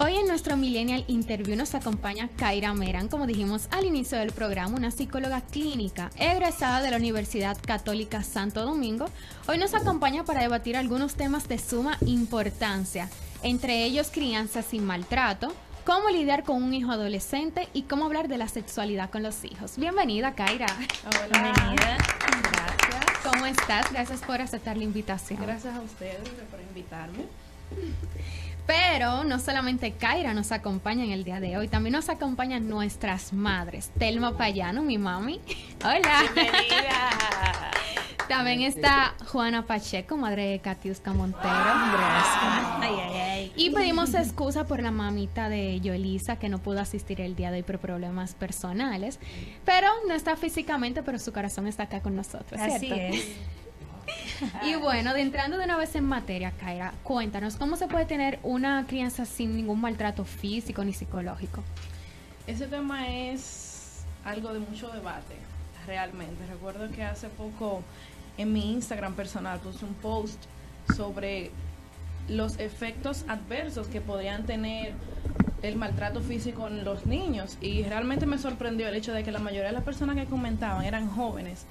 Hoy en nuestro Millennial Interview nos acompaña Kaira Meran, como dijimos al inicio del programa, una psicóloga clínica egresada de la Universidad Católica Santo Domingo. Hoy nos acompaña para debatir algunos temas de suma importancia, entre ellos crianza sin maltrato, cómo lidiar con un hijo adolescente y cómo hablar de la sexualidad con los hijos. Bienvenida, Kaira. Hola. Bienvenida. Gracias. ¿Cómo estás? Gracias por aceptar la invitación. Gracias a ustedes por invitarme. Pero no solamente Kaira nos acompaña en el día de hoy, también nos acompañan nuestras madres. Telma Payano, mi mami. Hola. Bienvenida. También está Juana Pacheco, madre de Katiuska Montero. Gracias. Ay, ay, ay. Y pedimos excusa por la mamita de Yoelisa, que no pudo asistir el día de hoy por problemas personales. Pero no está físicamente, pero su corazón está acá con nosotros, ¿cierto? Así es. Y bueno, entrando de una vez en materia, Kaira, cuéntanos, ¿cómo se puede tener una crianza sin ningún maltrato físico ni psicológico? Ese tema es algo de mucho debate, realmente. Recuerdo que hace poco en mi Instagram personal puse un post sobre los efectos adversos que podrían tener el maltrato físico en los niños, y realmente me sorprendió el hecho de que la mayoría de las personas que comentaban eran jóvenes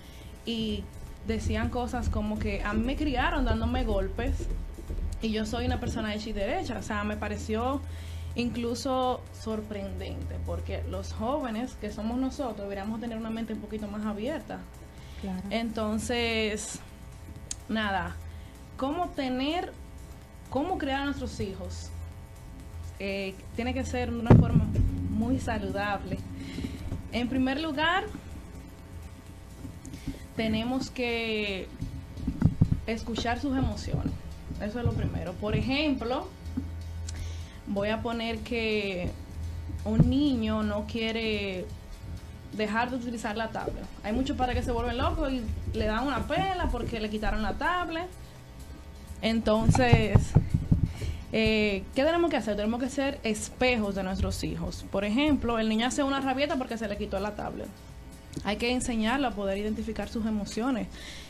y decían cosas como que a mí me criaron dándome golpes y yo soy una persona hecha y derecha. O sea, me pareció incluso sorprendente, porque los jóvenes que somos nosotros deberíamos tener una mente un poquito más abierta. Claro. Entonces, nada, cómo crear a nuestros hijos tiene que ser de una forma muy saludable. En primer lugar, tenemos que escuchar sus emociones. Eso es lo primero. Por ejemplo, voy a poner que un niño no quiere dejar de utilizar la tablet. Hay muchos padres que se vuelven locos y le dan una pela porque le quitaron la tablet. Entonces, ¿qué tenemos que hacer? Tenemos que ser espejos de nuestros hijos. Por ejemplo, el niño hace una rabieta porque se le quitó la tablet. Hay que enseñarlo a poder identificar sus emociones.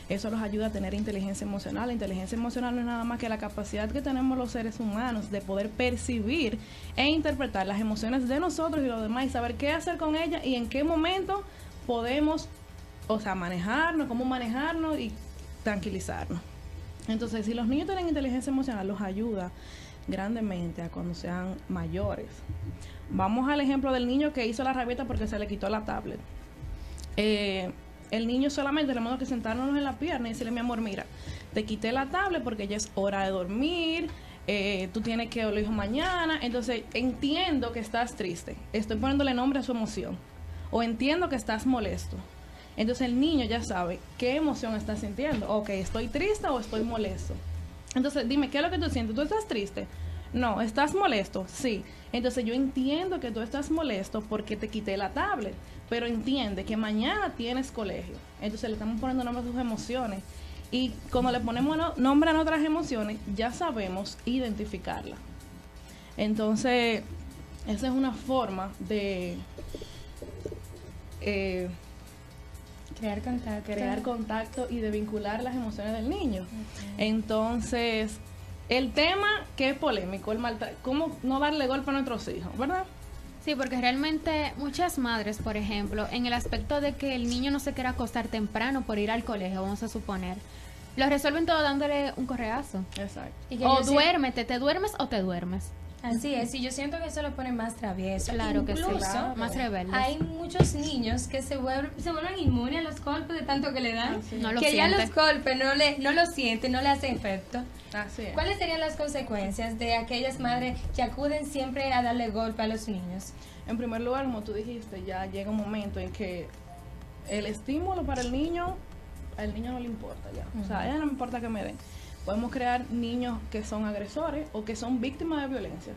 Eso los ayuda a tener inteligencia emocional. La inteligencia emocional no es nada más que la capacidad que tenemos los seres humanos de poder percibir e interpretar las emociones de nosotros y los demás, y saber qué hacer con ellas y en qué momento podemos, manejarnos, cómo manejarnos y tranquilizarnos. Entonces, si los niños tienen inteligencia emocional, los ayuda grandemente a cuando sean mayores. Vamos al ejemplo del niño que hizo la rabieta porque se le quitó la tablet. El niño solamente tenemos que sentarnos en la pierna y decirle: mi amor, mira, te quité la tablet porque ya es hora de dormir, tú tienes que ir mañana, entonces entiendo que estás triste, estoy poniéndole nombre a su emoción, o entiendo que estás molesto. Entonces el niño ya sabe qué emoción está sintiendo. Ok, estoy triste o estoy molesto. Entonces dime, ¿qué es lo que tú sientes? ¿Tú estás triste? No. ¿Estás molesto? Sí. Entonces yo entiendo que tú estás molesto porque te quité la tablet, pero entiende que mañana tienes colegio. Entonces le estamos poniendo nombre a sus emociones, y cuando le ponemos nombre a nuestras emociones ya sabemos identificarla. Entonces esa es una forma de crear contacto y de vincular las emociones del niño. Okay. Entonces, el tema que es polémico, el maltrato, cómo no darle golpe a nuestros hijos, ¿verdad? Sí, porque realmente muchas madres, por ejemplo, en el aspecto de que el niño no se quiera acostar temprano por ir al colegio, vamos a suponer, lo resuelven todo dándole un correazo. Exacto. O duérmete, ¿te duermes o te duermes? Así es, y yo siento que eso lo pone más travieso. Claro. Incluso, que sí, claro. Más rebeldes. Hay muchos niños que se vuelven inmunes a los golpes de tanto que le dan, no lo que siente. ya los golpes no lo sienten, no le hacen efecto. Así es. ¿Cuáles serían las consecuencias de aquellas madres que acuden siempre a darle golpe a los niños? En primer lugar, como tú dijiste, ya llega un momento en que el estímulo para el niño, al niño no le importa ya. O sea, a ella no me importa que me den. Podemos crear niños que son agresores o que son víctimas de violencia.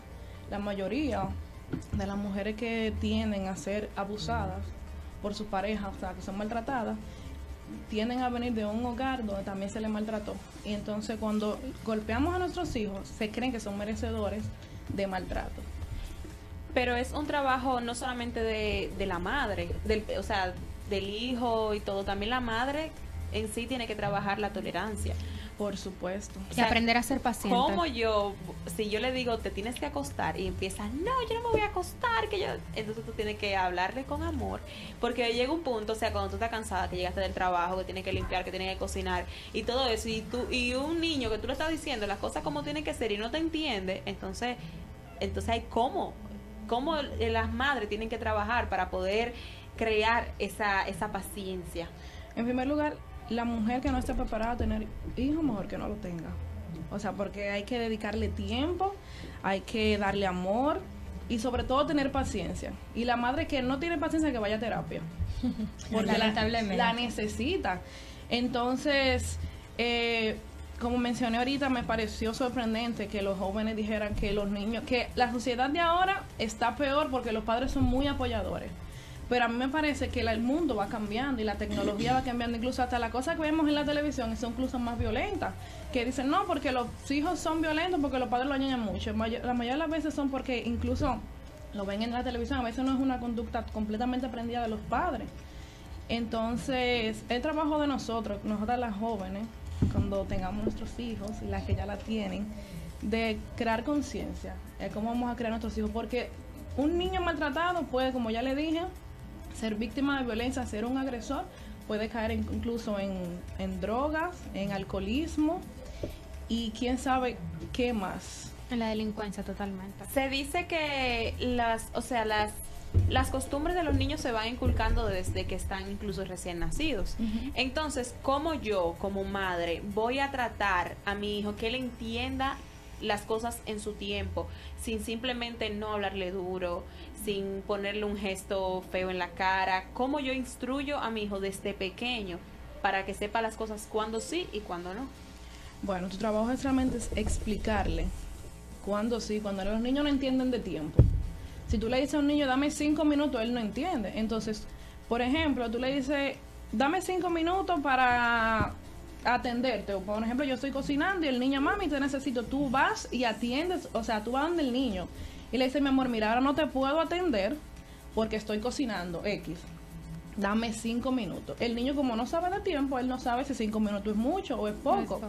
La mayoría de las mujeres que tienden a ser abusadas por su pareja, o sea, que son maltratadas, tienden a venir de un hogar donde también se les maltrató. Y entonces cuando golpeamos a nuestros hijos, se creen que son merecedores de maltrato. Pero es un trabajo no solamente de la madre, del hijo y todo, también la madre en sí tiene que trabajar la tolerancia. Por supuesto. Y aprender a ser paciente. Como yo, si yo le digo, te tienes que acostar y empiezas, no, yo no me voy a acostar, que yo, entonces tú tienes que hablarle con amor, porque llega un punto, o sea, cuando tú estás cansada, que llegaste del trabajo, que tienes que limpiar, que tienes que cocinar y todo eso, y un niño que tú le estás diciendo las cosas como tienen que ser y no te entiende, entonces hay cómo las madres tienen que trabajar para poder crear esa paciencia. En primer lugar, la mujer que no esté preparada a tener hijos, mejor que no lo tenga. O sea, porque hay que dedicarle tiempo, hay que darle amor y sobre todo tener paciencia. Y la madre que no tiene paciencia, que vaya a terapia. Porque Lamentablemente. la necesita. Entonces, como mencioné ahorita, me pareció sorprendente que los jóvenes dijeran que los niños, que la sociedad de ahora está peor porque los padres son muy apoyadores. Pero a mí me parece que el mundo va cambiando y la tecnología va cambiando, incluso hasta las cosas que vemos en la televisión son incluso más violentas, que dicen no, porque los hijos son violentos porque los padres lo añaden mucho. La mayoría de las veces son porque incluso lo ven en la televisión, a veces no es una conducta completamente aprendida de los padres. Entonces, el trabajo de nosotras las jóvenes, cuando tengamos nuestros hijos y las que ya la tienen, de crear conciencia, cómo vamos a crear nuestros hijos, porque un niño maltratado puede, como ya le dije, ser víctima de violencia, ser un agresor, puede caer incluso en drogas, en alcoholismo y quién sabe qué más. En la delincuencia totalmente. Se dice que las costumbres de los niños se van inculcando desde que están incluso recién nacidos. Entonces, ¿cómo yo, como madre, voy a tratar a mi hijo que él entienda las cosas en su tiempo, sin simplemente no hablarle duro, sin ponerle un gesto feo en la cara? ¿Cómo yo instruyo a mi hijo desde pequeño para que sepa las cosas cuando sí y cuando no? Bueno, tu trabajo es realmente explicarle cuándo sí, cuando los niños no entienden de tiempo. Si tú le dices a un niño, dame 5 minutos, él no entiende. Entonces, por ejemplo, tú le dices, dame 5 minutos para atenderte. O por ejemplo, yo estoy cocinando y el niño, mami, te necesito. Tú vas y atiendes, o sea, tú vas donde el niño y le dices, mi amor, mira, ahora no te puedo atender porque estoy cocinando X. Dame 5 minutos. El niño, como no sabe de tiempo, él no sabe si 5 minutos es mucho o es poco.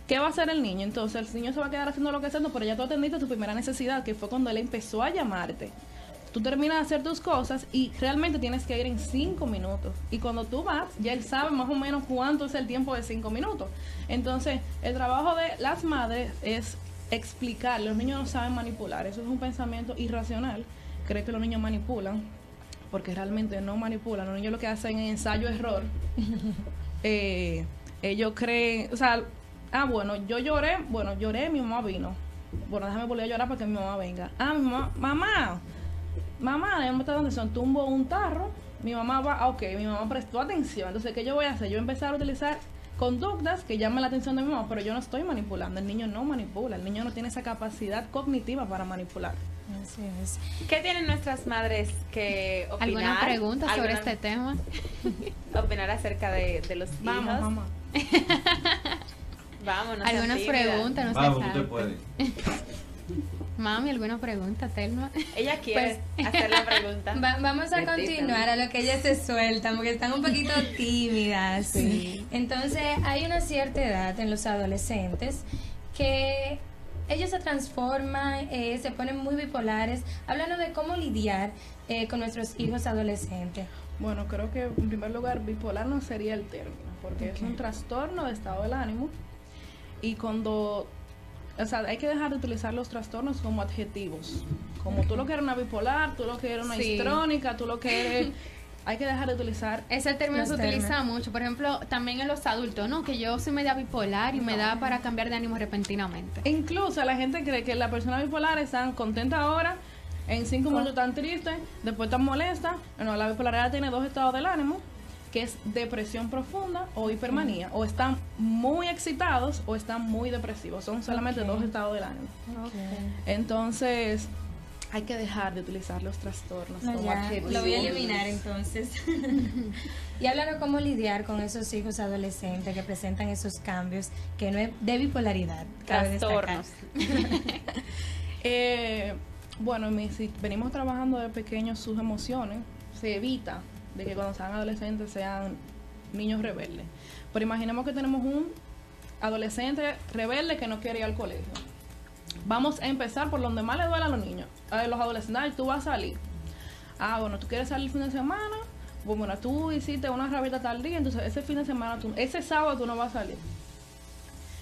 ¿Qué va a hacer el niño? Entonces, el niño se va a quedar haciendo lo que haciendo, pero ya tú atendiste tu primera necesidad, que fue cuando él empezó a llamarte. Tú terminas de hacer tus cosas y realmente tienes que ir en 5 minutos. Y cuando tú vas, ya él sabe más o menos cuánto es el tiempo de 5 minutos. Entonces, el trabajo de las madres es explicar. Los niños no saben manipular. Eso es un pensamiento irracional. Cree que los niños manipulan, porque realmente no manipulan. Los niños lo que hacen es ensayo-error. Ellos creen, o sea, bueno, yo lloré, mi mamá vino. Bueno, déjame volver a llorar para que mi mamá venga. Mamá, déjame estar donde son, tumbo un tarro, mi mamá va, ok, mi mamá prestó atención. Entonces, ¿qué yo voy a hacer? Yo empezar a utilizar conductas que llamen la atención de mi mamá, pero yo no estoy manipulando. El niño no manipula, el niño no tiene esa capacidad cognitiva para manipular. Así es. ¿Qué tienen nuestras madres que opinar? ¿Alguna pregunta sobre este tema? Opinar acerca de los hijos. Vamos, mamá. Vamos, no seas Algunas tímida. preguntas, no Vamos, se usted sabe. puede. Mami, ¿alguna pregunta, Telma? Ella quiere hacer la pregunta. Vamos a continuar a lo que ellas se sueltan, porque están un poquito tímidas. Sí. Entonces, hay una cierta edad en los adolescentes que ellos se transforman, se ponen muy bipolares. Háblanos de cómo lidiar con nuestros hijos adolescentes. Bueno, creo que en primer lugar bipolar no sería el término, porque es un trastorno de estado del ánimo. Y cuando, o sea, hay que dejar de utilizar los trastornos como adjetivos. Como tú lo que eres una bipolar, tú lo que eres una Sí. histrónica, tú lo que eres... Hay que dejar de utilizar... Ese término Los se utiliza términos. mucho, por ejemplo, también en los adultos, ¿no? Que yo soy media bipolar y me da para cambiar de ánimo repentinamente. E incluso la gente cree que la persona bipolar está contenta ahora, en 5 minutos tan triste, después tan molesta. Bueno, la bipolaridad tiene 2 estados del ánimo, que es depresión profunda o hipermanía. O están muy excitados o están muy depresivos. Son solamente 2 estados del ánimo. Entonces, hay que dejar de utilizar los trastornos No, como ya, adjetivos. lo voy a eliminar entonces. Y háblanos cómo lidiar con esos hijos adolescentes que presentan esos cambios, que no es de bipolaridad, cabe destacar. Trastornos. Bueno, si venimos trabajando de pequeños sus emociones, se evita de que cuando sean adolescentes sean niños rebeldes. Pero imaginemos que tenemos un adolescente rebelde que no quiere ir al colegio. Vamos a empezar por donde más le duele a los niños, a los adolescentes. Ay, tú vas a salir. Ah, bueno, tú quieres salir el fin de semana. Bueno, tú hiciste una rabita tal día, entonces ese fin de semana, ese sábado tú no vas a salir.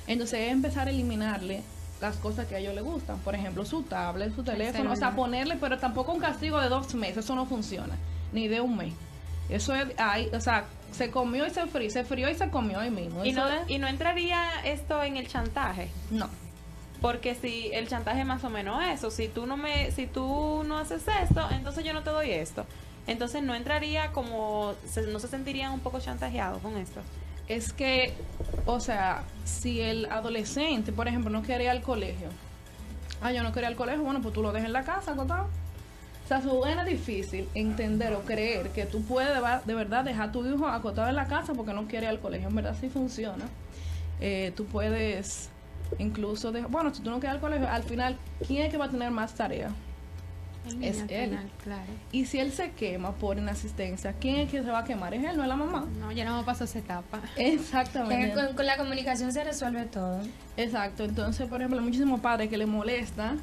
Entonces es empezar a eliminarle las cosas que a ellos les gustan. Por ejemplo, su tablet, su teléfono. O sea, ponerle, pero tampoco un castigo de 2 meses. Eso no funciona. Ni de 1 mes. Eso es, ahí, o sea, se comió y se frió y se comió ahí mismo. ¿Y no entraría esto en el chantaje? No. Porque si el chantaje es más o menos eso, si tú no haces esto, entonces yo no te doy esto. Entonces no entraría como, no se sentirían un poco chantajeados con esto. Es que, o sea, si el adolescente, por ejemplo, no quiere ir al colegio. Ah, yo no quería ir al colegio, bueno, pues tú lo dejas en la casa acotado. O sea, suena difícil entender o creer que tú puedes de verdad dejar a tu hijo acotado en la casa porque no quiere ir al colegio. En verdad sí funciona. Tú puedes incluso bueno, si tú no quieres ir al colegio, al final, ¿quién es que va a tener más tarea? Es él. Final, claro. Y si él se quema por inasistencia, ¿quién es que se va a quemar? Es él, no es la mamá. No, ya no me pasó esa etapa. Exactamente. Con la comunicación se resuelve todo. Exacto. Entonces, por ejemplo, hay muchísimos padres que les molesta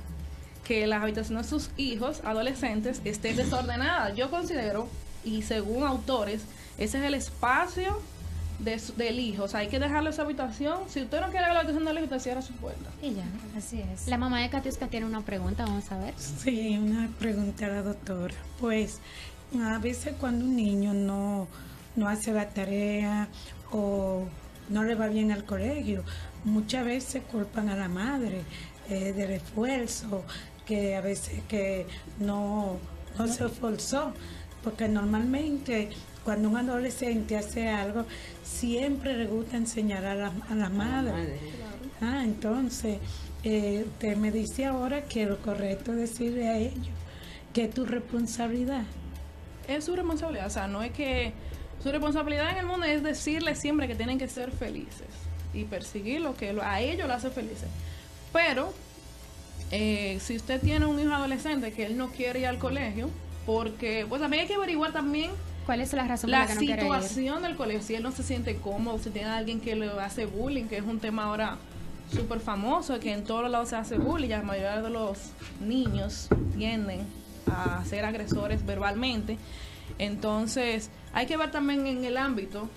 que las habitaciones de sus hijos adolescentes estén desordenadas. Yo considero, y según autores, ese es el espacio del hijo. O sea, hay que dejarle esa habitación. Si usted no quiere la habitación del hijo, usted cierra su puerta. Y ya, así es. La mamá de Katiuska tiene una pregunta, vamos a ver. Sí, una pregunta a la doctora. Pues a veces cuando un niño no hace la tarea o no le va bien al colegio, muchas veces culpan a la madre del esfuerzo, que a veces que no se esforzó, porque normalmente cuando un adolescente hace algo, siempre le gusta enseñar a la madre. Entonces, usted me dice ahora que lo correcto es decirle a ellos que es tu responsabilidad. Es su responsabilidad, o sea, no es que... Su responsabilidad en el mundo es decirles siempre que tienen que ser felices y perseguir lo que a ellos lo hace felices. Pero, si usted tiene un hijo adolescente que él no quiere ir al colegio, porque, pues también hay que averiguar también ¿Cuál es la razón por la la que no quiere ir? situación del colegio. Si él no se siente cómodo, si tiene alguien que le hace bullying, que es un tema ahora súper famoso, que en todos lados se hace bullying, la mayoría de los niños tienden a ser agresores verbalmente. Entonces, hay que ver también en el ámbito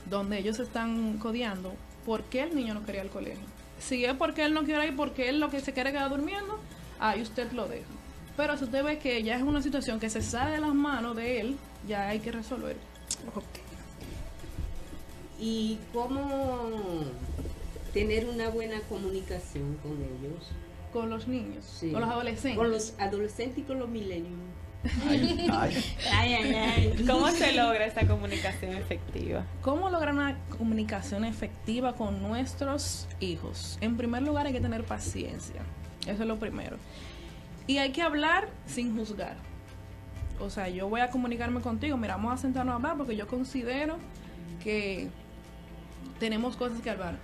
donde ellos se están codeando, por qué el niño no quería ir al colegio. Si es porque él no quiere ir, porque él lo que se quiere quedar durmiendo, ahí usted lo deja. Pero si usted ve que ya es una situación que se sale de las manos de él, ya hay que resolver. Okay. ¿Y cómo tener una buena comunicación con ellos? Con los niños, Sí. con los adolescentes. Con los adolescentes y con los millennials. ¿Cómo se logra esta comunicación efectiva? ¿Cómo lograr una comunicación efectiva con nuestros hijos? En primer lugar, hay que tener paciencia. Eso es lo primero. Y hay que hablar sin juzgar. O sea, yo voy a comunicarme contigo, mira, vamos a sentarnos a hablar porque yo considero que tenemos cosas que hablar.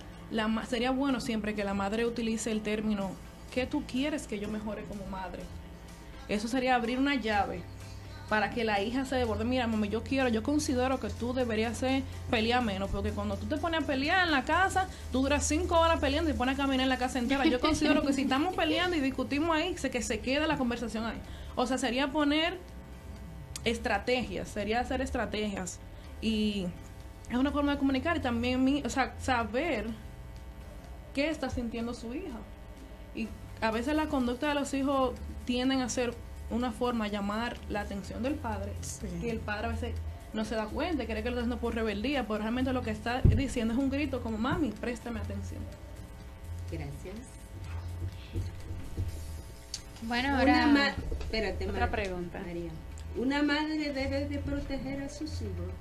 Sería bueno siempre que la madre utilice el término, ¿qué tú quieres que yo mejore como madre? Eso sería abrir una llave para que la hija se desborde. Mira, mami, yo considero que tú deberías pelear menos, porque cuando tú te pones a pelear en la casa, tú duras 5 horas peleando y pones a caminar en la casa entera. Yo considero que si estamos peleando y discutimos ahí, que se quede la conversación ahí. O sea, sería poner estrategias, sería hacer estrategias. Y es una forma de comunicar y también, saber qué está sintiendo su hija. Y a veces la conducta de los hijos tienden a ser una forma de llamar la atención del padre, Sí. y el padre a veces no se da cuenta, cree que lo está haciendo por rebeldía, pero realmente lo que está diciendo es un grito como, mami, préstame atención. Gracias. Bueno, ahora... Espérate, Otra pregunta. María. Una madre debe de proteger a sus hijos.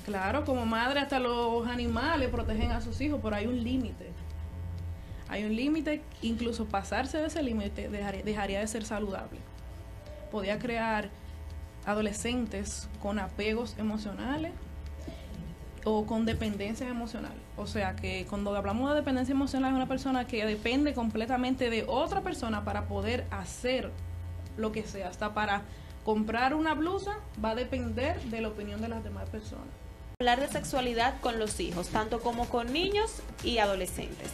Claro, como madre hasta los animales protegen a sus hijos, pero hay un límite. Hay un límite, incluso pasarse de ese límite dejaría de ser saludable. Podría crear adolescentes con apegos emocionales o con dependencias emocionales. O sea que cuando hablamos de dependencia emocional es una persona que depende completamente de otra persona para poder hacer lo que sea. Hasta para comprar una blusa va a depender de la opinión de las demás personas. hablar de sexualidad con los hijos, tanto como con niños y adolescentes?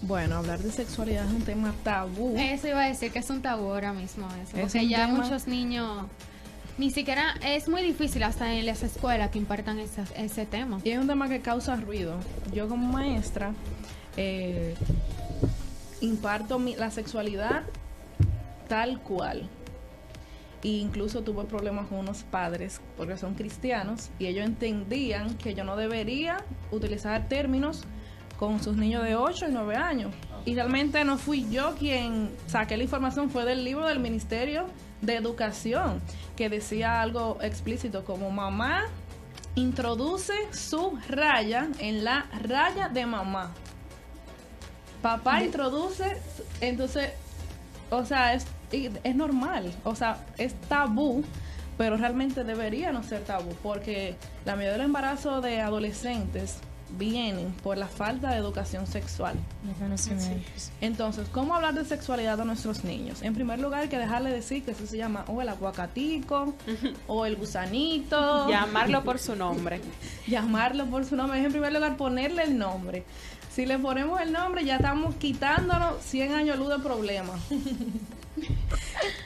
Bueno, hablar de sexualidad es un tema tabú. Eso iba a decir que es un tabú ahora mismo eso, Es porque un ya tema- muchos niños ni siquiera es muy difícil hasta en las escuelas que impartan ese tema. Y es un tema que causa ruido. Yo como maestra imparto la sexualidad tal cual. E incluso tuve problemas con unos padres porque son cristianos y ellos entendían que yo no debería utilizar términos con sus niños de 8 y 9 años. Y realmente no fui yo quien saqué la información, fue del libro del Ministerio de Educación, que decía algo explícito como mamá introduce su raya en la raya de mamá. Papá introduce, entonces, o sea, es normal, o sea, es tabú, pero realmente debería no ser tabú, porque la mayoría de los embarazos de adolescentes vienen por la falta de educación sexual. De conocimientos. Entonces, ¿cómo hablar de sexualidad a nuestros niños? En primer lugar, hay que dejarle decir que eso se llama o el aguacatico, o el gusanito. Llamarlo por su nombre. Llamarlo por su nombre. Es en primer lugar ponerle el nombre. Si le ponemos el nombre, ya estamos quitándonos 100 años luz de problemas.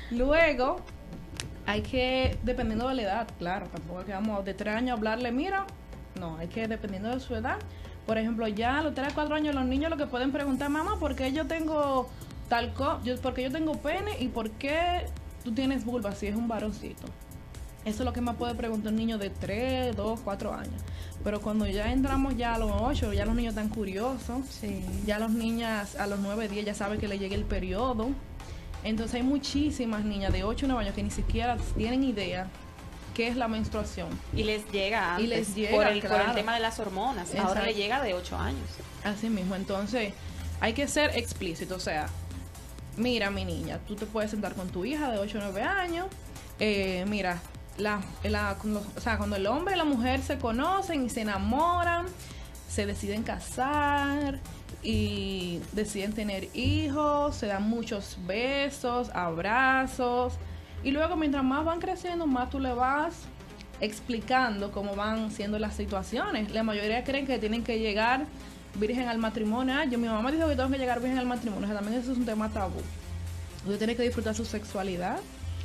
Luego, hay que, dependiendo de la edad, claro, tampoco que vamos de 3 años a hablarle, mira, no, hay que, dependiendo de su edad. Por ejemplo, ya a los 3 a 4 años los niños lo que pueden preguntar, mamá, ¿por qué yo tengo porque yo tengo pene y por qué tú tienes vulva si es un varoncito? Eso es lo que más puede preguntar un niño de 3, 2, 4 años. Pero cuando ya entramos ya a los 8, ya los niños están curiosos. Sí. Ya los niños a los 9, 10 ya saben que le llega el periodo. Entonces hay muchísimas niñas de 8 o 9 años que ni siquiera tienen idea qué es la menstruación. Y les llega antes Y les llega, por el claro. tema de las hormonas. Ahora Exacto. le llega de 8 años. Así mismo, entonces hay que ser explícito, o sea, mira mi niña, tú te puedes sentar con tu hija de 8 o 9 años, mira, cuando el hombre y la mujer se conocen y se enamoran, se deciden casar y deciden tener hijos, se dan muchos besos, abrazos, y luego mientras más van creciendo, más tú le vas explicando cómo van siendo las situaciones. La mayoría creen que tienen que llegar virgen al matrimonio. Mi mamá dijo que tengo que llegar virgen al matrimonio. O sea, también eso es un tema tabú. Usted tiene que disfrutar su sexualidad.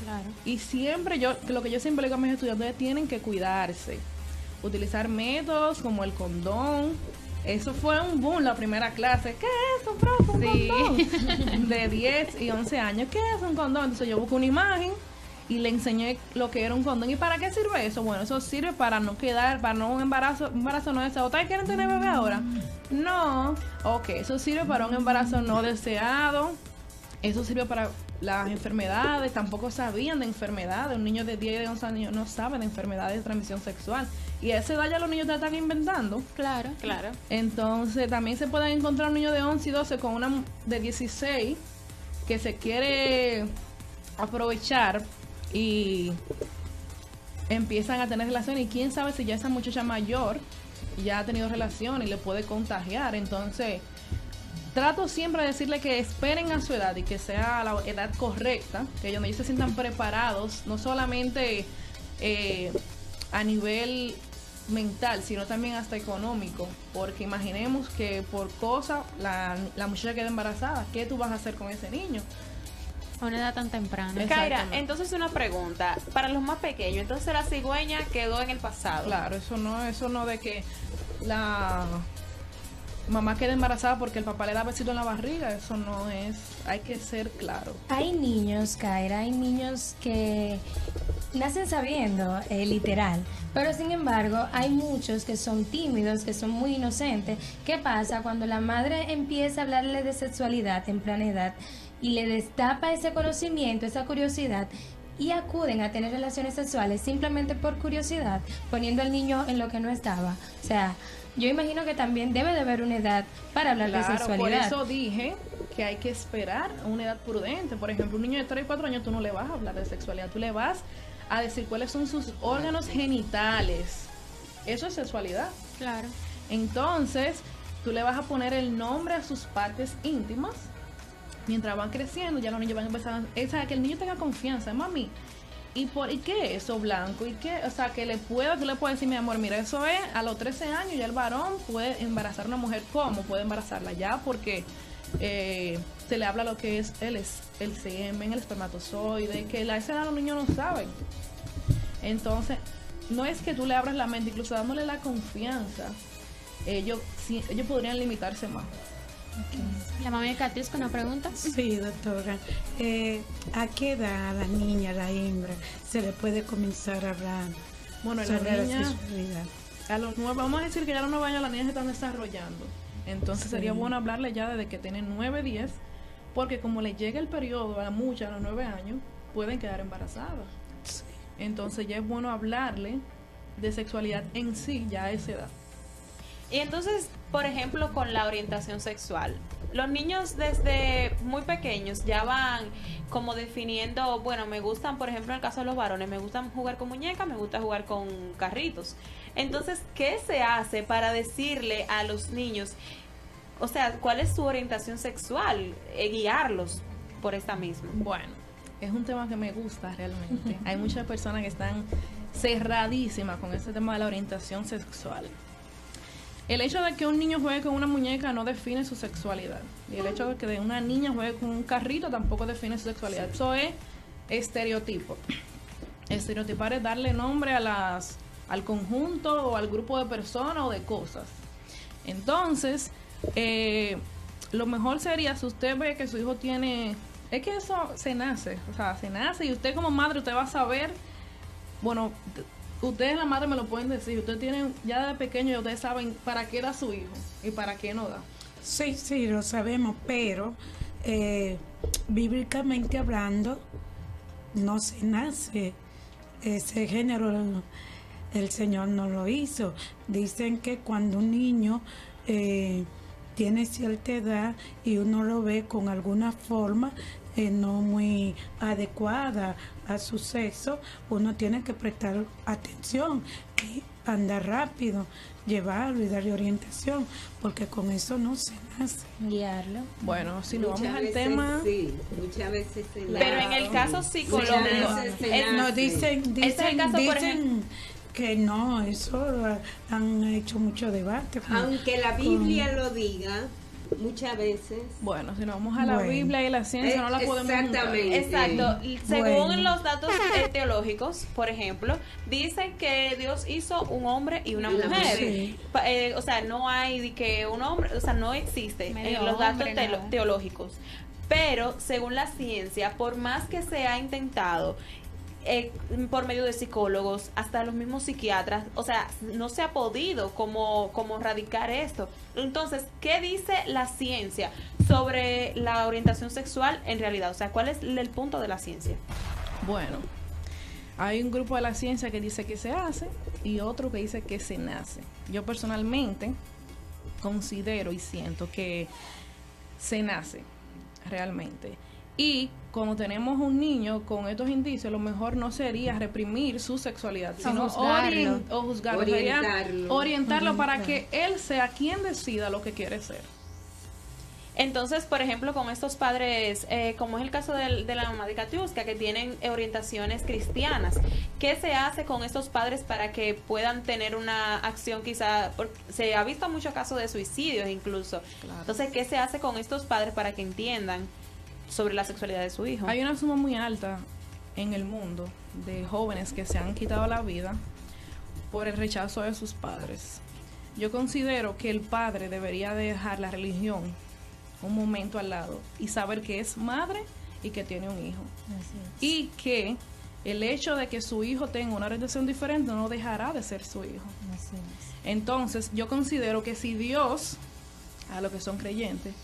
Claro. Y siempre lo que yo siempre le digo a mis estudiantes, tienen que cuidarse. Utilizar métodos como el condón. Eso fue un boom la primera clase. ¿Qué es eso, profe? Un Sí. condón. De 10 y 11 años. ¿Qué es un condón? Entonces yo busco una imagen y le enseñé lo que era un condón. ¿Y para qué sirve eso? Bueno, eso sirve para no quedar, para no un embarazo no deseado. ¿Ustedes quieren tener bebé ahora? No. Ok, eso sirve para un embarazo no deseado. Eso sirve para las enfermedades. Tampoco sabían de enfermedades. Un niño de 10 y de 11 años no sabe de enfermedades de transmisión sexual. Y a esa edad ya los niños te están inventando. Claro. Claro. Entonces también se pueden encontrar un niño de 11 y 12 con una de 16 que se quiere aprovechar y empiezan a tener relaciones, y quién sabe si ya esa muchacha mayor ya ha tenido relaciones y le puede contagiar. Entonces trato siempre de decirle que esperen a su edad y que sea la edad correcta, que ellos se sientan preparados, no solamente a nivel mental, sino también hasta económico, porque imaginemos que por cosa la muchacha queda embarazada. ¿Qué tú vas a hacer con ese niño? A una edad tan temprana. Kaira, Exactamente. entonces una pregunta. Para los más pequeños, entonces la cigüeña quedó en el pasado. Claro, eso no de que la mamá queda embarazada porque el papá le da besito en la barriga, eso no es, hay que ser claro. Hay niños, Kaira, hay niños que nacen sabiendo, literal, pero sin embargo hay muchos que son tímidos, que son muy inocentes. ¿Qué pasa cuando la madre empieza a hablarle de sexualidad a temprana edad y le destapa ese conocimiento, esa curiosidad, y acuden a tener relaciones sexuales simplemente por curiosidad, poniendo al niño en lo que no estaba? O sea, yo imagino que también debe de haber una edad para hablar de Claro, sexualidad. por eso dije que hay que esperar a una edad prudente. Por ejemplo, un niño de 3 y 4 años tú no le vas a hablar de sexualidad, tú le vas a decir cuáles son sus órganos genitales. Eso es sexualidad. Claro. Entonces, tú le vas a poner el nombre a sus partes íntimas. Mientras van creciendo, ya los niños van a empezar que el niño tenga confianza. Mami, ¿Y qué es eso blanco? ¿Y qué? O sea, que tú le puedes decir, mi amor, mira, eso es a los 13 años ya el varón puede embarazar a una mujer. ¿Cómo puede embarazarla? Ya porque se le habla lo que es el semen, el espermatozoide, que a esa edad los niños no saben. Entonces, no es que tú le abras la mente, incluso dándole la confianza, ellos podrían limitarse más. La mamá de Katis con una pregunta. Sí, doctora. ¿A qué edad a la niña, a la hembra, se le puede comenzar a hablar Bueno, sobre la niña, la sexualidad? a los 9, vamos a decir que ya a los 9 años las niñas se están desarrollando. Entonces Sí. sería bueno hablarle ya desde que tienen 9, 10, porque como le llega el periodo a muchas a los 9 años, pueden quedar embarazadas. Sí. Entonces ya es bueno hablarle de sexualidad en sí ya a esa edad. Y entonces, por ejemplo, con la orientación sexual, los niños desde muy pequeños ya van como definiendo, bueno, me gustan, por ejemplo, en el caso de los varones, me gustan jugar con muñecas, me gusta jugar con carritos. Entonces, ¿qué se hace para decirle a los niños, o sea, cuál es su orientación sexual, guiarlos por esta misma? Bueno, es un tema que me gusta realmente. Hay muchas personas que están cerradísimas con este tema de la orientación sexual. El hecho de que un niño juegue con una muñeca no define su sexualidad. Y el hecho de que una niña juegue con un carrito tampoco define su sexualidad. Eso es estereotipo. Estereotipar es darle nombre al conjunto o al grupo de personas o de cosas. Entonces, lo mejor sería si usted ve que su hijo tiene... Es que eso se nace. O sea, se nace y usted como madre, usted va a saber... Bueno... Ustedes, la madre, me lo pueden decir. Ustedes tienen, ya de pequeño, ustedes saben para qué da su hijo y para qué no da. Sí, lo sabemos, pero bíblicamente hablando, no se nace. Ese género el Señor no lo hizo. Dicen que cuando un niño tiene cierta edad y uno lo ve con alguna forma no muy adecuada a su sexo, uno tiene que prestar atención y andar rápido, llevarlo y darle orientación, porque con eso no se nace. Guiarlo. Bueno, si nos vamos Muchas al veces tema... Sí, muchas veces se Pero en el caso psicológico, Muchas veces se es- No, nace. dicen es el caso, por ejemplo. que no, eso han hecho mucho debate. Aunque la Biblia lo diga, muchas veces... Bueno, si nos vamos a la Bueno. Biblia y la ciencia, no la podemos Exactamente. Exacto. Según Bueno. los datos teológicos, por ejemplo, dicen que Dios hizo un hombre y una Una mujer. mujer. Sí. O sea, no hay de que un hombre, o sea, no existe Medio en los datos hombre, nada. teológicos. Pero según la ciencia, por más que se ha intentado por medio de psicólogos, hasta los mismos psiquiatras, o sea, no se ha podido como erradicar esto. Entonces, ¿qué dice la ciencia sobre la orientación sexual en realidad? O sea, ¿cuál es el punto de la ciencia? Bueno, hay un grupo de la ciencia que dice que se hace y otro que dice que se nace. Yo personalmente considero y siento que se nace realmente. Y como tenemos un niño con estos indicios, lo mejor no sería reprimir su sexualidad, sino juzgarlo. Sería orientarlo para que él sea quien decida lo que quiere ser. Entonces, por ejemplo, con estos padres, como es el caso de la mamá de Katiuska, que tienen orientaciones cristianas, ¿qué se hace con estos padres para que puedan tener una acción quizá? Porque se ha visto muchos casos de suicidios incluso. Claro. Entonces, ¿qué se hace con estos padres para que entiendan sobre la sexualidad de su hijo? Hay una suma muy alta en el mundo de jóvenes que se han quitado la vida por el rechazo de sus padres. Yo considero que el padre debería dejar la religión un momento al lado y saber que es madre y que tiene un hijo. Y que el hecho de que su hijo tenga una orientación diferente no dejará de ser su hijo. Entonces, yo considero que si Dios, a los que son creyentes,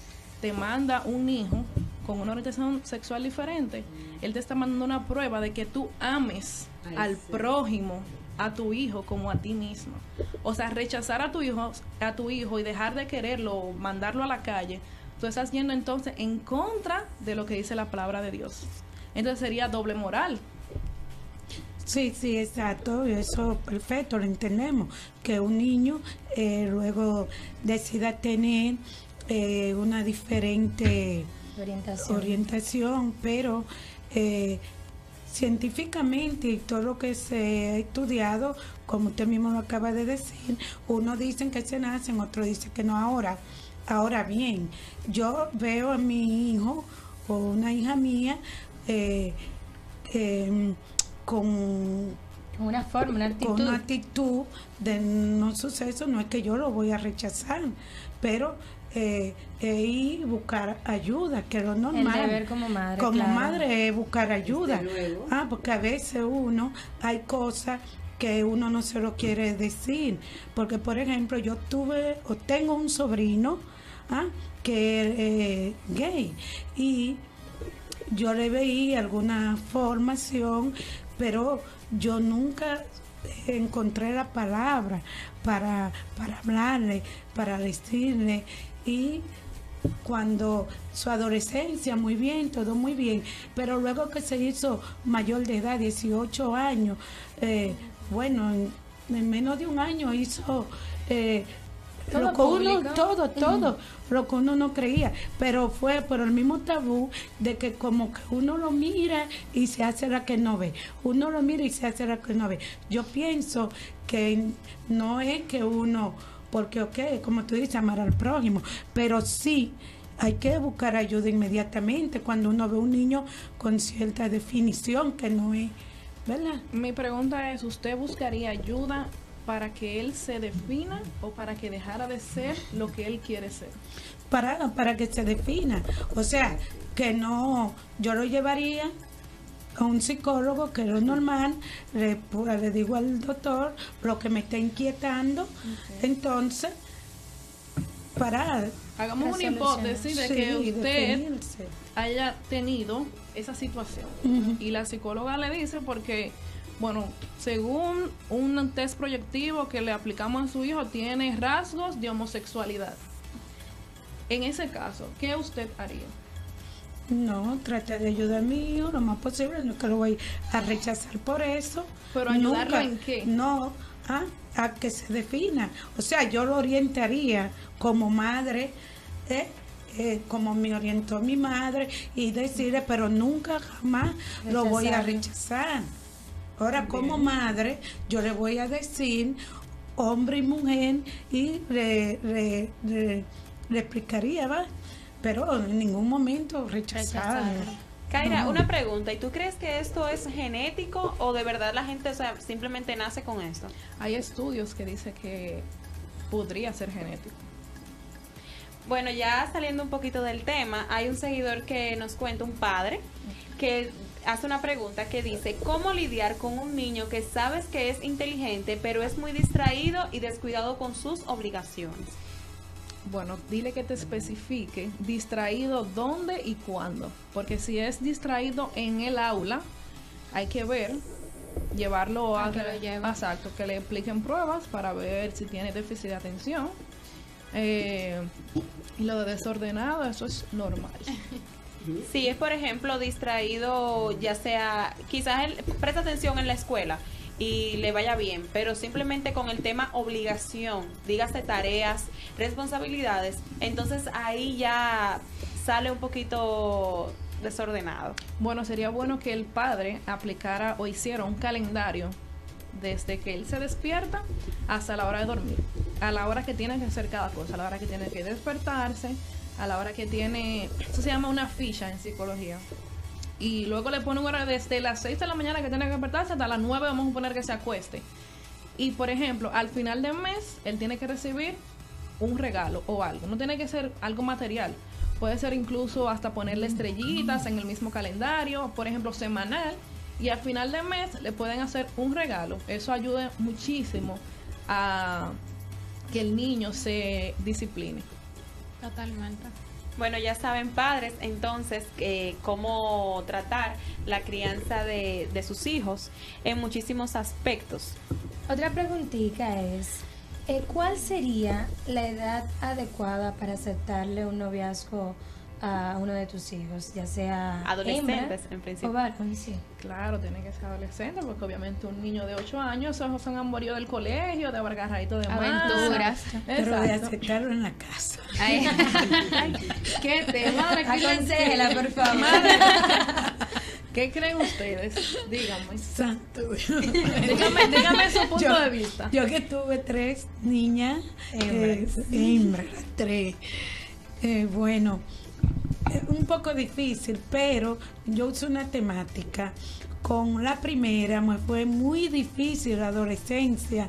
te manda un hijo con una orientación sexual diferente, Él te está mandando una prueba de que tú ames al prójimo, a tu hijo como a ti mismo. O sea, rechazar a tu hijo y dejar de quererlo o mandarlo a la calle, tú estás yendo entonces en contra de lo que dice la palabra de Dios. Entonces sería doble moral. Sí, exacto, eso perfecto, lo entendemos, que un niño luego decida tener una diferente orientación, pero científicamente y todo lo que se ha estudiado, como usted mismo lo acaba de decir, unos dicen que se nacen, otros dicen que no ahora. Ahora bien, yo veo a mi hijo o una hija mía con Una forma, una actitud. con una actitud de no suceso, no es que yo lo voy a rechazar, pero y buscar ayuda, que es lo normal. El deber como madre, Como claro. madre es buscar ayuda. Desde luego. Porque a veces hay cosas que uno no se lo quiere decir. Porque, por ejemplo, yo tengo un sobrino que es gay y yo le veía alguna formación, pero yo nunca encontré la palabra para hablarle, para decirle. Y cuando su adolescencia, muy bien, todo muy bien, pero luego que se hizo mayor de edad, 18 años, bueno, en menos de un año hizo Todo lo que uno, público. todo, lo que uno no creía, pero fue por el mismo tabú de que como que uno lo mira y se hace la que no ve, uno lo mira y se hace la que no ve. Yo pienso que no es que uno, porque como tú dices, amar al prójimo, pero sí hay que buscar ayuda inmediatamente cuando uno ve un niño con cierta definición que no es, ¿verdad? Mi pregunta es, ¿usted buscaría ayuda para que él se defina o para que dejara de ser lo que él quiere ser? Para que se defina. O sea, que no, yo lo llevaría a un psicólogo, que es lo normal, le digo al doctor lo que me está inquietando, entonces, para Hagamos una hipótesis de sí, que usted definirse. haya tenido esa situación Ujú. y la psicóloga le dice porque, bueno, según un test proyectivo que le aplicamos a su hijo, tiene rasgos de homosexualidad. En ese caso, ¿qué usted haría? No, trata de ayudar a mi hijo lo más posible, no es que lo voy a rechazar por eso. ¿Pero ayudarlo Nunca. en qué? No, a que se defina. O sea, yo lo orientaría como madre, como me orientó mi madre, y decirle, pero nunca jamás lo voy a rechazar. Ahora, como madre, yo le voy a decir, hombre y mujer, y le explicaría, ¿va? Pero en ningún momento rechazarlo. Kaira, No. una pregunta, ¿y tú crees que esto es genético o de verdad la gente, o sea, simplemente nace con esto? Hay estudios que dicen que podría ser genético. Bueno, ya saliendo un poquito del tema, hay un seguidor que nos cuenta, un padre, que hace una pregunta que dice, ¿cómo lidiar con un niño que sabes que es inteligente, pero es muy distraído y descuidado con sus obligaciones? Bueno, dile que te especifique distraído dónde y cuándo. Porque si es distraído en el aula, hay que ver, llevarlo a que lo lleve. exacto, que le expliquen pruebas para ver si tiene déficit de atención. Y lo de desordenado, eso es normal. Si es, por ejemplo, distraído, ya sea, quizás él presta atención en la escuela y le vaya bien, pero simplemente con el tema obligación, dígase tareas, responsabilidades, entonces ahí ya sale un poquito desordenado. Bueno, sería bueno que el padre aplicara o hiciera un calendario desde que él se despierta hasta la hora de dormir, a la hora que tiene que hacer cada cosa, a la hora que tiene que despertarse, a la hora que tiene, eso se llama una ficha en psicología. Y luego le pone un hora desde las 6 de la mañana que tiene que despertarse hasta las 9 vamos a poner que se acueste. Y por ejemplo, al final del mes, él tiene que recibir un regalo o algo. No tiene que ser algo material. Puede ser incluso hasta ponerle estrellitas en el mismo calendario, por ejemplo, semanal. Y al final del mes le pueden hacer un regalo. Eso ayuda muchísimo a que el niño se discipline. Totalmente. Bueno, ya saben, padres, entonces, cómo tratar la crianza de sus hijos en muchísimos aspectos. Otra preguntita es, ¿cuál sería la edad adecuada para aceptarle un noviazgo a uno de tus hijos, ya sea Adolescentes, hembra en principio. o varón? Sí. Claro, tiene que ser adolescente, porque obviamente un niño de 8 años, esos son amoríos del colegio, de agarradito de mano. Aventuras. Pero de Exacto. aceptarlo en la casa. ¿Qué tema? Aconsejela, por favor. ¿Qué creen ustedes? Díganme. Santo Dios. Dígame su punto de vista. Yo que tuve 3 niñas, hembras, 3. Bueno, un poco difícil, pero yo usé una temática. Con la primera me fue muy difícil la adolescencia,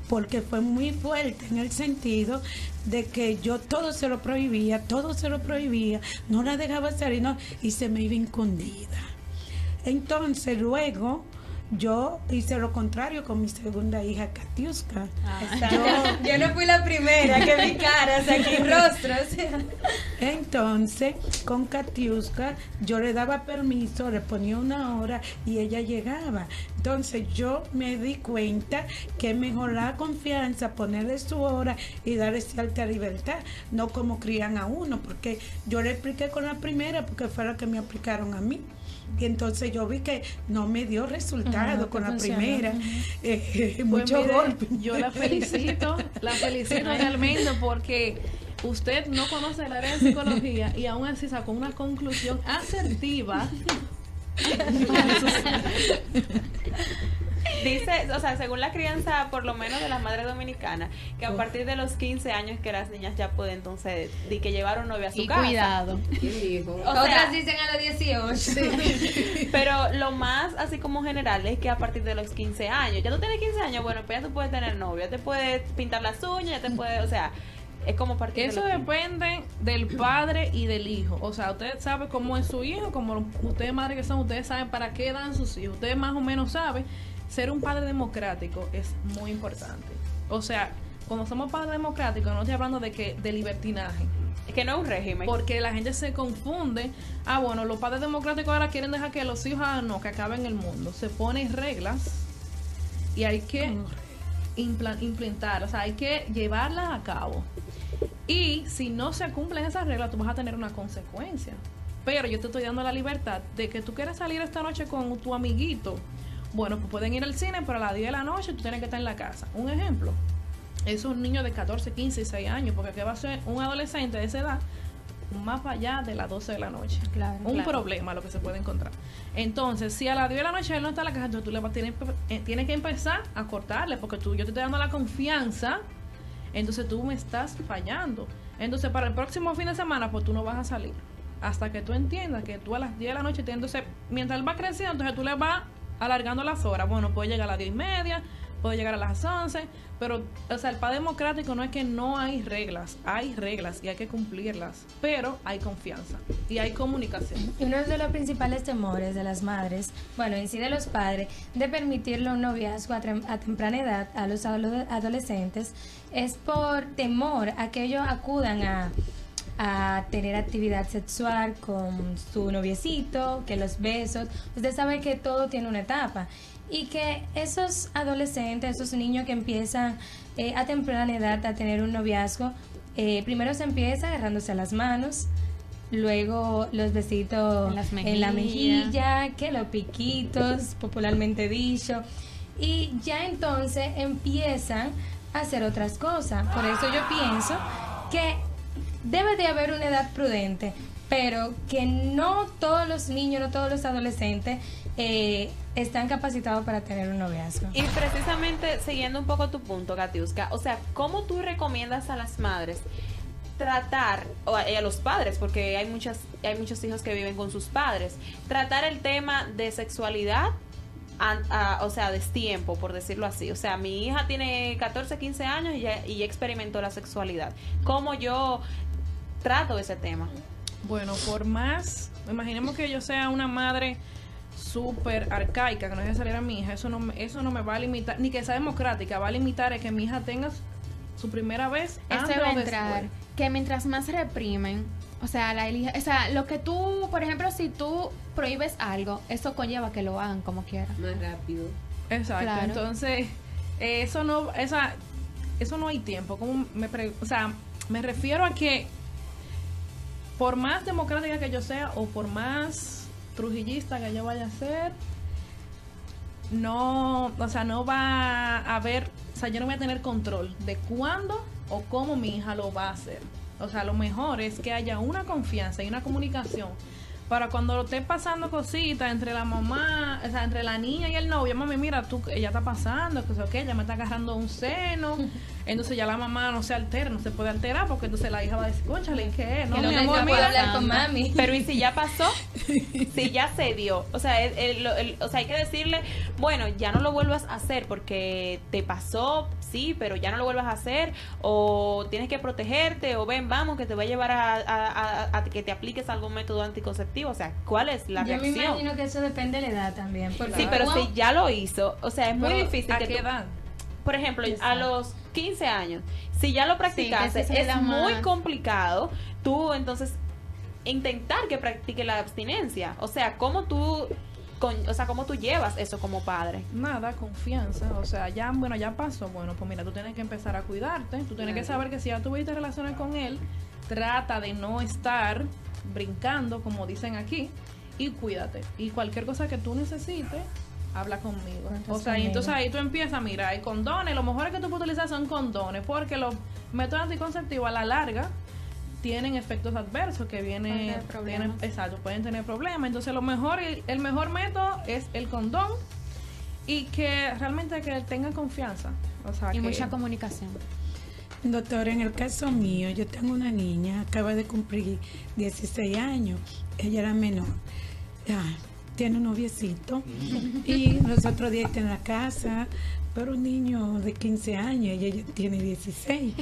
porque fue muy fuerte en el sentido de que yo todo se lo prohibía, no la dejaba salir, no, y se me iba escondida. Entonces luego yo hice lo contrario con mi segunda hija, Katiuska. Yo no fui la primera que vi caras aquí, rostros. Entonces, con Katiuska, yo le daba permiso, le ponía una hora y ella llegaba. Entonces, yo me di cuenta que es mejor la confianza, ponerle su hora y darle cierta libertad, no como crían a uno, porque yo le expliqué con la primera, porque fue la que me aplicaron a mí. Y entonces yo vi que no me dio resultado con la primera. Pues Mucho mire, golpe. yo la felicito realmente porque usted no conoce el área de psicología y aún así sacó una conclusión asertiva. Dice, o sea, según la crianza, por lo menos de las madres dominicanas, que a partir de los 15 años que las niñas ya pueden entonces, de que llevar un novio a su Y casa. cuidado. ¿Quién dijo? O sea, Otras dicen a los 18. pero lo más así como general es que a partir de los 15 años, ya tú tienes 15 años, bueno, pues ya tú puedes tener novio, ya te puedes pintar las uñas, ya te puedes, o sea, es como partir Eso de los 15. depende del padre y del hijo. O sea, usted sabe cómo es su hijo, como ustedes madres que son, ustedes saben para qué dan sus hijos. Ustedes más o menos saben. Ser un padre democrático es muy importante. O sea, cuando somos padres democráticos, no estoy hablando de libertinaje. Es que no es un régimen. Porque la gente se confunde. Ah, bueno, los padres democráticos ahora quieren dejar que los hijos hagan, no, que acaben el mundo. Se ponen reglas y hay que implementar, o sea, hay que llevarlas a cabo. Y si no se cumplen esas reglas, tú vas a tener una consecuencia. Pero yo te estoy dando la libertad de que tú quieres salir esta noche con tu amiguito. Bueno, pues pueden ir al cine, pero a las 10 de la noche tú tienes que estar en la casa. Un ejemplo, es un niño de 14, 15, 6 años, porque ¿qué va a ser un adolescente de esa edad? Más para allá de las 12 de la noche. Claro, un claro. problema lo que se puede encontrar. Entonces, si a las 10 de la noche él no está en la casa, entonces tú le vas, tienes que empezar a cortarle, porque yo te estoy dando la confianza, entonces tú me estás fallando. Entonces, para el próximo fin de semana, pues tú no vas a salir. Hasta que tú entiendas que tú a las 10 de la noche, entonces, mientras él va creciendo, entonces tú le vas alargando las horas. Bueno, puede llegar a las 10:30, puede llegar a las 11, pero, o sea, el padre democrático no es que no hay reglas y hay que cumplirlas, pero hay confianza y hay comunicación. Y uno de los principales temores de las madres, bueno, en sí de los padres, de permitirle un noviazgo a temprana edad a los adolescentes, es por temor a que ellos acudan a tener actividad sexual con su noviecito, que los besos. Usted sabe que todo tiene una etapa y que esos adolescentes, esos niños que empiezan a temprana edad a tener un noviazgo, primero se empieza agarrándose las manos, luego los besitos en la mejilla, que los piquitos, popularmente dicho, y ya entonces empiezan a hacer otras cosas. Por eso yo pienso que debe de haber una edad prudente, pero que no todos los niños, no todos los adolescentes están capacitados para tener un noviazgo. Y precisamente siguiendo un poco tu punto, Katiuska, o sea, ¿cómo tú recomiendas a las madres tratar, o a los padres, porque hay muchos hijos que viven con sus padres, tratar el tema de sexualidad, o sea, destiempo, por decirlo así? O sea, mi hija tiene 14, 15 años y ya experimentó la sexualidad. ¿Cómo yo trato ese tema? Bueno, por más, imaginemos que yo sea una madre súper arcaica, que no deje salir a mi hija, eso no me va a limitar, ni que sea democrática, va a limitar a que mi hija tenga su primera vez antes Eso va a o entrar, después. que mientras más reprimen, o sea, lo que tú, por ejemplo, si tú prohíbes algo, eso conlleva que lo hagan como quieran. Más rápido. Exacto, Claro. entonces eso no hay tiempo. O sea, me refiero a que por más democrática que yo sea o por más trujillista que yo vaya a ser, no va a haber, o sea, yo no voy a tener control de cuándo o cómo mi hija lo va a hacer. O sea, lo mejor es que haya una confianza y una comunicación para cuando lo esté pasando cositas entre la mamá, o sea, entre la niña y el novio, mami, mira, ella está pasando, que sé qué, ella me está agarrando un seno, entonces ya la mamá no se altera, no se puede alterar, porque entonces la hija va a decir, cónchale, ¿qué es? No, mi amor, puedo hablar con mami. Pero ¿y si ya pasó? Si ya se dio. O sea, o sea, hay que decirle, bueno, ya no lo vuelvas a hacer porque te pasó, sí, pero ya no lo vuelvas a hacer, o tienes que protegerte, o ven, vamos, que te voy a llevar a que te apliques algún método anticonceptivo. O sea, ¿cuál es la reacción? Yo me imagino que eso depende de la edad también. Sí, pero si ya lo hizo, o sea, es muy difícil. ¿A que qué edad? Por ejemplo, a los 15 años, si ya lo practicaste, Sí, es muy complicado tú entonces intentar que practique la abstinencia. O sea, ¿cómo tú llevas eso como padre? Nada, confianza, o sea, ya, bueno, ya pasó, bueno, pues mira, tú tienes que empezar a cuidarte, tú tienes que saber que si ya tuviste relaciones con él, trata de no estar brincando, como dicen aquí, y cuídate. Y cualquier cosa que tú necesites, habla conmigo. O sea, y entonces ahí tú empiezas, mira, hay condones, lo mejor que tú puedes utilizar son condones, porque los métodos anticonceptivos a la larga tienen efectos adversos que pueden tener problemas. Entonces el mejor método es el condón, y que realmente que tengan confianza. O sea, Y que mucha comunicación. Doctor, en el caso mío, yo tengo una niña, acaba de cumplir 16 años, ella era menor, tiene un noviecito, y los otros días está en la casa, pero un niño de 15 años, y ella tiene 16,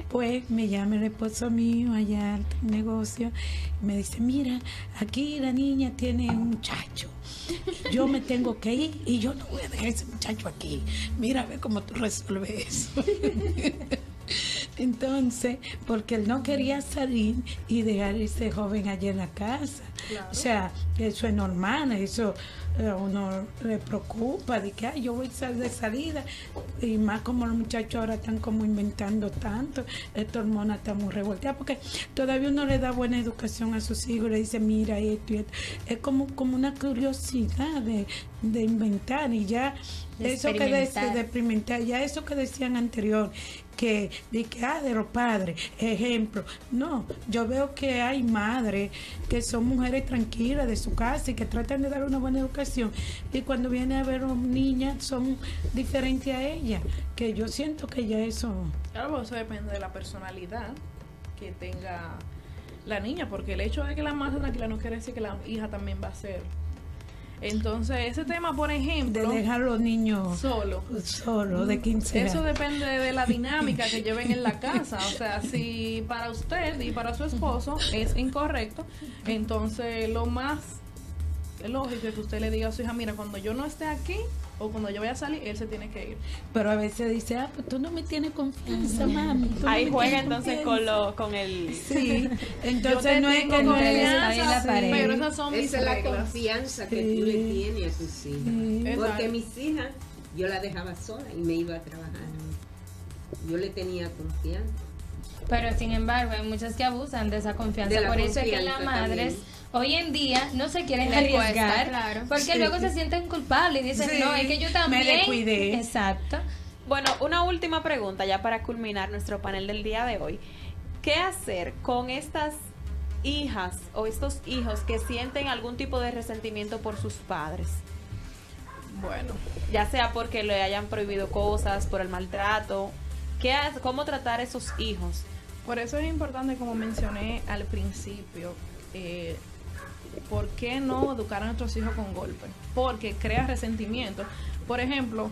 pues me llama el esposo mío allá al negocio, y me dice, mira, aquí la niña tiene un muchacho, yo me tengo que ir, y yo no voy a dejar ese muchacho aquí, mira a ver cómo tú resuelves eso. Entonces, porque él no quería salir y dejar a ese joven allí en la casa. Claro. O sea, eso es normal, eso a uno le preocupa, de que yo voy a salir de salida, y más como los muchachos ahora están como inventando tanto, esta hormona está muy revolteada, porque todavía uno le da buena educación a sus hijos, le dice, mira esto y esto, es como una curiosidad de inventar, y ya eso que de experimentar, ya eso que decían anterior, que de los padres, ejemplo, no, yo veo que hay madres que son mujeres tranquilas de su casa y que tratan de dar una buena educación, y cuando viene a ver niñas son diferentes a ellas, que yo siento que ya eso... Claro, eso depende de la personalidad que tenga la niña, porque el hecho de que la madre sea tranquila no quiere decir que la hija también va a ser. Entonces, ese tema, por ejemplo... De dejar a los niños solo de 15 años. Eso depende de la dinámica que lleven en la casa. O sea, si para usted y para su esposo es incorrecto, entonces lo más lógico es que usted le diga a su hija, mira, cuando yo no esté aquí, o cuando yo vaya a salir, él se tiene que ir. Pero a veces dice, pues tú no me tienes confianza, mami. Ahí juega entonces con el... Sí, entonces no es que no confianza, pero esas son mis reglas. Esa es la confianza que tú le tienes a tus hijas. Porque mis hijas, yo la dejaba sola y me iba a trabajar. Yo le tenía confianza. Pero sin embargo, hay muchas que abusan de esa confianza. Por eso es que las madres... Hoy en día no se quieren arriesgar, claro. Porque luego se sienten culpables y dicen, no, es que yo también me descuidé. Exacto. Bueno, una última pregunta ya para culminar nuestro panel del día de hoy. ¿Qué hacer con estas hijas o estos hijos que sienten algún tipo de resentimiento por sus padres? Bueno, ya sea porque le hayan prohibido cosas, por el maltrato. ¿Cómo tratar a esos hijos? Por eso es importante, como mencioné al principio, ¿por qué no educar a nuestros hijos con golpes? Porque crea resentimiento. Por ejemplo,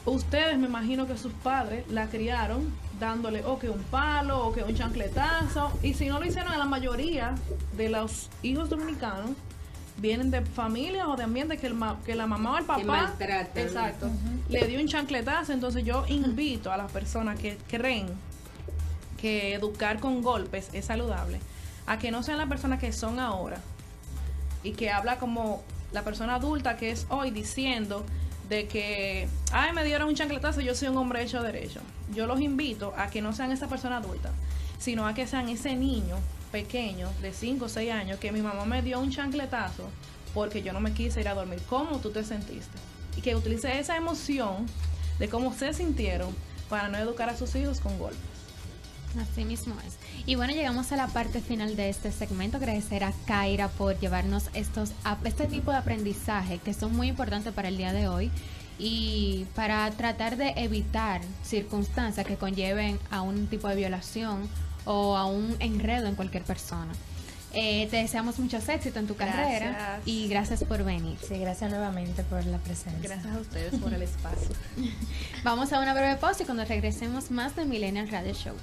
ustedes, me imagino que sus padres la criaron dándole o que un palo o que un chancletazo, y si no lo hicieron, a la mayoría de los hijos dominicanos vienen de familias o de ambientes que la mamá o el papá exacto, le dio un chancletazo. Entonces yo invito a las personas que creen que educar con golpes es saludable, a que no sean las personas que son ahora y que habla como la persona adulta que es hoy, diciendo de que, ay, me dieron un chancletazo, yo soy un hombre hecho derecho. Yo los invito a que no sean esa persona adulta, sino a que sean ese niño pequeño de 5 o 6 años que mi mamá me dio un chancletazo porque yo no me quise ir a dormir. ¿Cómo tú te sentiste? Y que utilice esa emoción de cómo se sintieron para no educar a sus hijos con golpes. Así mismo es. Y bueno, llegamos a la parte final de este segmento. Agradecer a Kaira por llevarnos este tipo de aprendizaje que son muy importantes para el día de hoy y para tratar de evitar circunstancias que conlleven a un tipo de violación o a un enredo en cualquier persona. Te deseamos muchos éxitos en tu carrera y gracias por venir. Sí, gracias nuevamente por la presencia. Gracias a ustedes por el espacio. Vamos a una breve pausa y cuando regresemos más de Millennial Radio Show.